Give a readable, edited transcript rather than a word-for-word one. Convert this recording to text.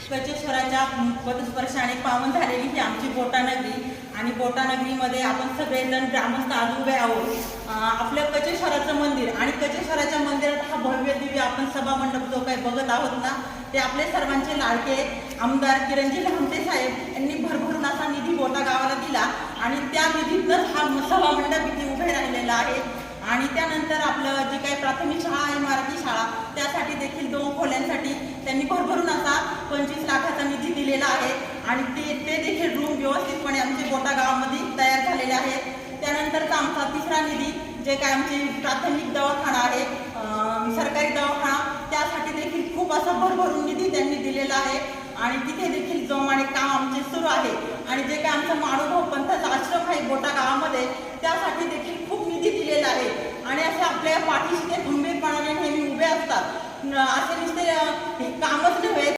कचेश्वराच्या पदस्पर्शाने पावन झालेली ही आमची बोटानगरी आणि बोटानगरीमध्ये आपण सगळेजण ग्रामस्थ आज उभे आहोत। आपल्या कचेश्वराचं मंदिर आणि कचेश्वराच्या मंदिरात हा भव्य दिव्य आपण सभा मंडप जो काही बघत आहोत ना, ते आपले सर्वांचे लाडके आमदार किरणजी लहामटे साहेब यांनी भरभरून असा निधी बोटा गावाला दिला आणि त्या निधीतूनच हा सभा मंडप इथे उभे राहिलेला आहे। आणि त्यानंतर आपलं जे काही प्राथमिक शाळा आहे मराठी शाळा, त्यासाठी देखील 2 खोल्यांसाठी त्यांनी भरभरून असा 25 लाखाचा निधी दिलेला आहे आणि ते देखील रूम व्यवस्थितपणे आमचे बोटा गावामध्ये तयार झालेले आहेत। त्यानंतरचा आमचा तिसरा निधी जे काय आमचे प्राथमिक दवाखाना आहे, सरकारी दवाखाना, त्यासाठी देखील खूप असा भरभरून निधी त्यांनी दिलेला आहे आणि तिथे देखील जोमाने काम आमचे सुरू आहे। आणि जे काय आमचा माणूभाऊ पंथाचा आश्रम आहे बोटा गावामध्ये, त्यासाठी देखील खूप निधी दिलेला आहे आणि असे आपल्या पाठीशी ते खंबीरपणाने नेहमी उभे असतात। असे नुसते कामच नव्हे